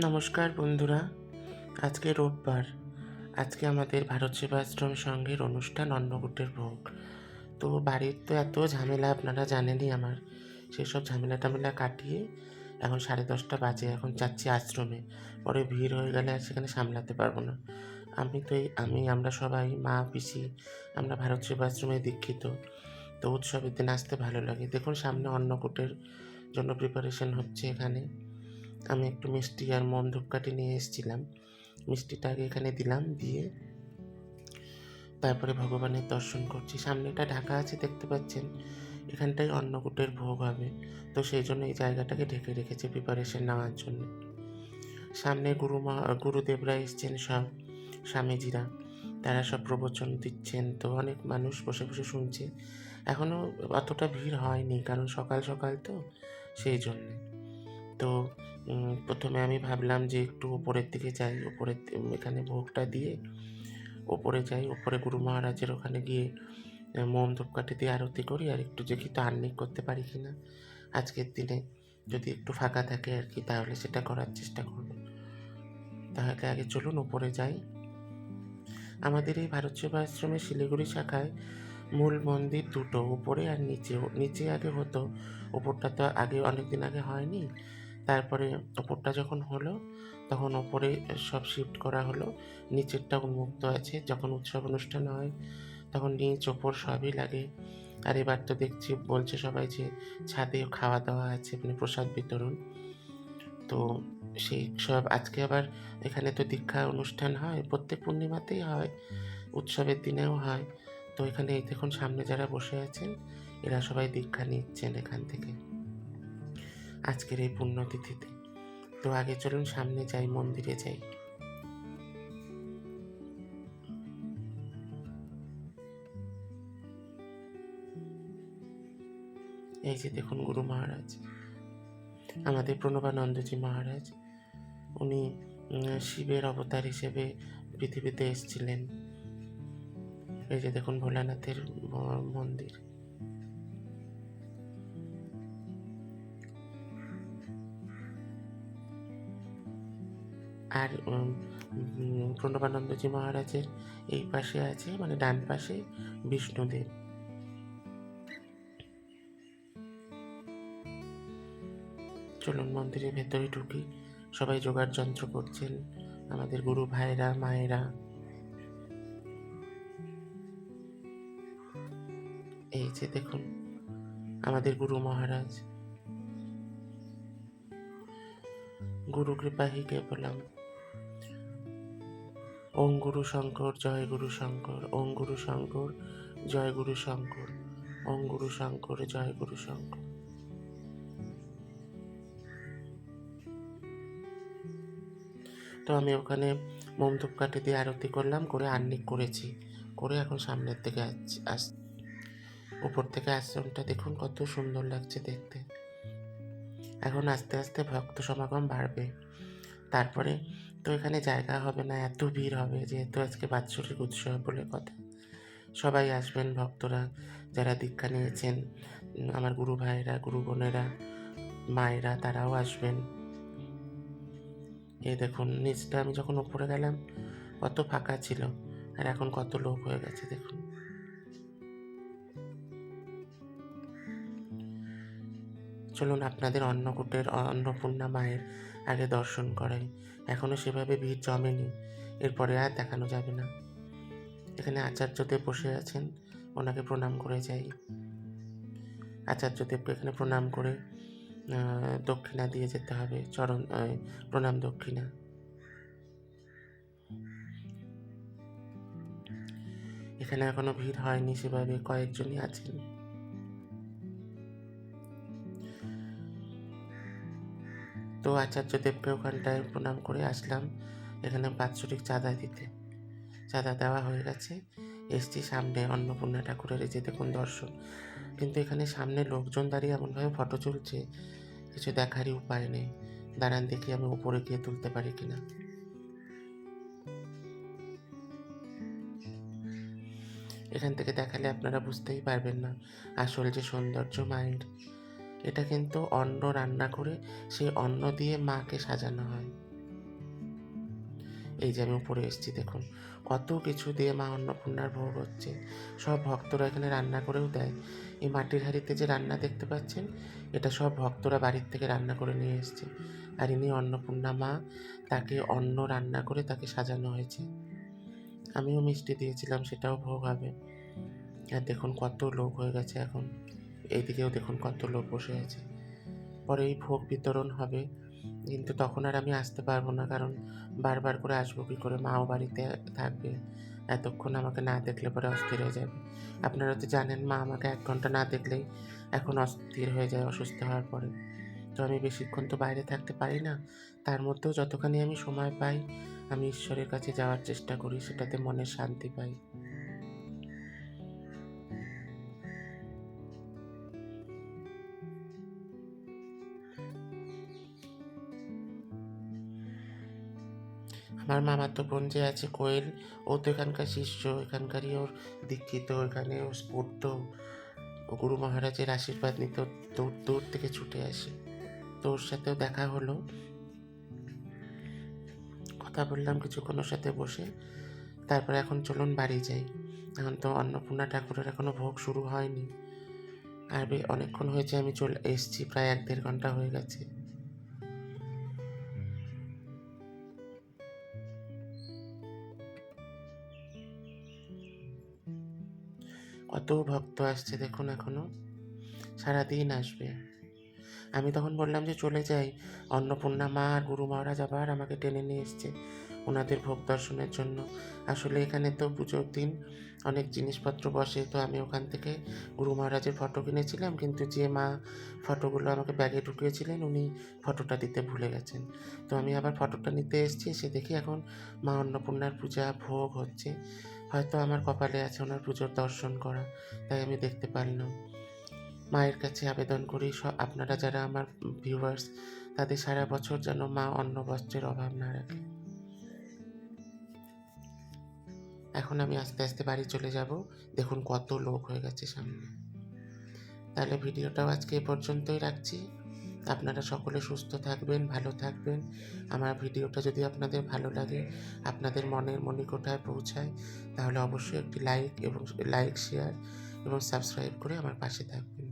নমস্কার বন্ধুরা, আজকে রোববার। আজকে আমাদের ভারত সেবাশ্রম সংঘের অনুষ্ঠান অন্নকূটের ভোগ। তো বাড়ির তো এত ঝামেলা, আপনারা জানেনই আমার। সেসব ঝামেলা টামেলা কাটিয়ে এখন 10:30 বাজে, এখন যাচ্ছি আশ্রমে। পরে ভিড় হয়ে গেলে আর সেখানে সামলাতে পারবো না। আমরা সবাই, মা, পিসি, আমরা ভারত সেবাশ্রমে দীক্ষিত। তো উৎসবের দিন আসতে ভালো লাগে। দেখুন সামনে অন্নকূটের জন্য প্রিপারেশন হচ্ছে এখানে। আমি একটু মিষ্টি আর মোম ধূপকাঠি নিয়ে এসেছিলাম। মিষ্টিটা আগে এখানে দিলাম, দিয়ে তারপরে ভগবানের দর্শন করছি। সামনেটা ঢাকা আছে, দেখতে পাচ্ছেন। এখানটায় অন্নকূটের ভোগ হবে, তো সেই জন্য এই জায়গাটাকে ঢেকে রেখেছে প্রিপারেশন নেওয়ার জন্য। সামনে গুরুদেবরা এসছেন, সব স্বামীজিরা, তারা সব প্রবচন দিচ্ছেন। তো অনেক মানুষ বসে বসে শুনছে। এখনও অতটা ভিড় হয়নি, কারণ সকাল সকাল তো, সেই জন্যে। তো প্রথমে আমি ভাবলাম যে একটু ওপরের দিকে যাই, এখানে ভোগটা দিয়ে ওপরে যাই, ওপরে গুরু মহারাজের ওখানে গিয়ে মোম ধূপকাঠি দিয়ে আরতি করি, আর একটু দেখি তো আর্নিক করতে পারি কি না আজকের দিনে। যদি একটু ফাঁকা থাকে আর কি, তাহলে সেটা করার চেষ্টা করব। তাহলে আগে চলুন ওপরে যাই। আমাদের এই ভারত সেবাশ্রমের শিলিগুড়ি শাখায় মূল মন্দির দুটো, উপরে আর নিচেও। নিচে আগে হতো, ওপরটা তো আগে অনেক দিন আগে হয়নি। তারপরে ওপরটা যখন হলো, তখন ওপরে সব শিফট করা হলো। নিচেরটা উন্মুক্ত আছে। যখন উৎসব অনুষ্ঠান হয় তখন নিচ ওপর সবই লাগে। আর এবার তো দেখছি বলছে সবাই যে ছাদে খাওয়া দাওয়া আছে, মানে প্রসাদ বিতরণ। তো সেই সব আজকে আবার এখানে তো দীক্ষা অনুষ্ঠান হয়, প্রত্যেক পূর্ণিমাতেই হয়, উৎসবের দিনেও হয়। তো এখানে এই দেখুন সামনে যারা বসে আছেন, এরা সবাই দীক্ষা নিচ্ছেন এখান থেকে আজকের এই পুণ্যতিথিতে। তো আগে চলুন সামনে যাই, মন্দিরে যাই। এই যে দেখুন গুরু মহারাজ, আমাদের প্রণবানন্দজি মহারাজ, উনি শিবের অবতার হিসেবে পৃথিবীতে এসেছিলেন। এই যে দেখুন ভোলানাথের মন্দির। আর প্রণবানন্দজি মহারাজের এই পাশে আছে, মানে ডান পাশে, বিষ্ণুদেব। চলুন মন্দিরের ভেতরে ঢুকি। সবাই যোগাড় যন্ত্র করছেন, আমাদের গুরু ভাইরা, মায়েরা। এই যে দেখুন আমাদের গুরু মহারাজ। গুরু কৃপা হি কেবলম। ওং গুরু শঙ্কর, জয় গুরু শঙ্কর। ওং গুরু শঙ্কর, জয় গুরু শঙ্কর। ওং গুরু শঙ্কর, জয় গুরু শঙ্কর। তো আমি ওখানে মোম ধূপকাঠি দিয়ে আরতি করলাম, করে আহ্নিক করেছি, করে এখন সামনের দিকে উপর থেকে আশ্রমটা দেখুন কত সুন্দর লাগছে দেখতে। এখন আস্তে আস্তে ভক্ত সমাগম বাড়বে। তারপরে তো এখানে জায়গা হবে না, এত ভিড় হবে, যেহেতু আজকে বাৎসরিক উৎসব বলে কথা। সবাই আসবেন ভক্তরা, যারা দীক্ষা নিয়েছেন, আমার গুরু ভাইয়েরা, গুরু বোনেরা, মায়েরা, তারাও আসবেন। এই দেখুন নিচটা, আমি যখন উপরে গেলাম কত ফাঁকা ছিল, আর এখন কত লোক হয়ে গেছে দেখুন। চলুন আপনাদের অন্নপূর্ণা মায়ের আগে দর্শন করাই। এখনও সেভাবে ভিড় জমেনি, এরপরে আর দেখানো যাবে না। এখানে আচার্যদেব বসে আছেন, ওনাকে প্রণাম করে যাই। আচার্যদেবকে এখানে প্রণাম করে দক্ষিণা দিয়ে যেতে হবে, প্রণাম দক্ষিণা। এখানে এখনো ভিড় হয়নি সেভাবে, কয়েকজনই আছেন। তো আচার্যদেবকে ওখানটায় প্রণাম করে আসলাম এখানে বাৎসরিক চাঁদা দিতে। চাঁদা দেওয়া হয়ে গেছে, এসছি সামনে অন্নপূর্ণা ঠাকুরের, এই যে দেখুন দর্শন। কিন্তু এখানে সামনে লোকজন দাঁড়িয়ে এমনভাবে ফটো তুলছে, কিছু দেখারই উপায় নেই। দাঁড়ান দেখি আমি উপরে গিয়ে তুলতে পারি কিনা। এখান থেকে দেখালে আপনারা বুঝতেই পারবেন না আসল যে সৌন্দর্য মায়ের। এটা কিন্তু অন্ন রান্না করে সেই অন্ন দিয়ে মাকে সাজানো হয়। এই যে আমি উপরে এসেছি, দেখুন কত কিছু দিয়ে মা অন্নপূর্ণার ভোগ হচ্ছে। সব ভক্তরা এখানে রান্না করেও দেয়। এই মাটির হাঁড়িতে যে রান্না দেখতে পাচ্ছেন, এটা সব ভক্তরা বাড়ির থেকে রান্না করে নিয়ে এসছে। আর ইনি অন্নপূর্ণা মা, তাকে অন্ন রান্না করে তাকে সাজানো হয়েছে। আমিও মিষ্টি দিয়েছিলাম, সেটাও ভোগ হবে। আর দেখুন কত লোক হয়ে গেছে এখন। এইদিকেও দেখুন কত লোক বসে আছে। পরে এই ভোগ বিতরণ হবে, কিন্তু তখন আর আমি আসতে পারবো না, কারণ বারবার করে আসবো কী করে, মাও বাড়িতে থাকবে। এতক্ষণ আমাকে না দেখলে পরে অস্থির হয়ে যাবে। আপনারা তো জানেন মা আমাকে 1 ঘন্টা না দেখলেই এখন অস্থির হয়ে যায় অসুস্থ হওয়ার পরে। তো আমি বেশিক্ষণ তো বাইরে থাকতে পারি না। তার মধ্যেও যতখানি আমি সময় পাই আমি ঈশ্বরের কাছে যাওয়ার চেষ্টা করি, সেটাতে মনের শান্তি পাই। আমার মামাতো বোন যে আছে কোয়েল, ও তো এখানকার শিষ্য, এখানকারই ওর দীক্ষিত, এখানে ও পড়তো। ও গুরু মহারাজের আশীর্বাদ নিতে দূর দূর থেকে ছুটে আসে। তো ওর সাথেও দেখা হলো, কথা বললাম কিছুক্ষণ ওর সাথে বসে। তারপরে এখন চলুন বাড়ি যাই। এখন তো অন্নপূর্ণা ঠাকুরের এখনো ভোগ শুরু হয়নি। আর অনেকক্ষণ হয়েছে আমি চলে এসছি, প্রায় 1-1.5 ঘন্টা হয়ে গেছে। কত ভক্ত আসছে দেখুন এখনো, সারাদিন আসবে। আমি তখন বললাম যে চলে যাই। অন্নপূর্ণা মা আর গুরু মহারাজ আবার আমাকে টেনে নিয়ে এসছে ওনাদের ভোগ দর্শনের জন্য। আসলে এখানে তো পুজোর দিন অনেক জিনিসপত্র বসে, তো আমি ওখান থেকে গুরু মহারাজের ফটো কিনেছিলাম, কিন্তু যে মা ফটোগুলো আমাকে ব্যাগে ঢুকিয়েছিলেন উনি ফটোটা দিতে ভুলে গেছেন। তো আমি আবার ফটোটা নিতে এসেছি, এসে দেখি এখন মা অন্নপূর্ণার পূজা ভোগ হচ্ছে। হয়তো আমার কপালে আছে ওনার পুজোর দর্শন করা, তাই আমি দেখতে পারলাম। মায়ের কাছে আবেদন করি আপনারা যারা আমার ভিউয়ার্স, তাদের সারা বছর যেন মা অন্ন বস্ত্রের অভাব না রাখে। এখন আমি আস্তে আস্তে বাড়ি চলে যাব। দেখুন কত লোক হয়ে গেছে সামনে। তাহলে ভিডিওটাও আজকে এ পর্যন্তই রাখছি। আপনারা সকলে সুস্থ থাকবেন, ভালো থাকবেন। আমার ভিডিওটা যদি আপনাদের ভালো লাগে, আপনাদের মনের মণিকোঠায় পৌঁছায়, তাহলে অবশ্যই একটি লাইক, শেয়ার এবং সাবস্ক্রাইব করে আমার পাশে থাকবেন।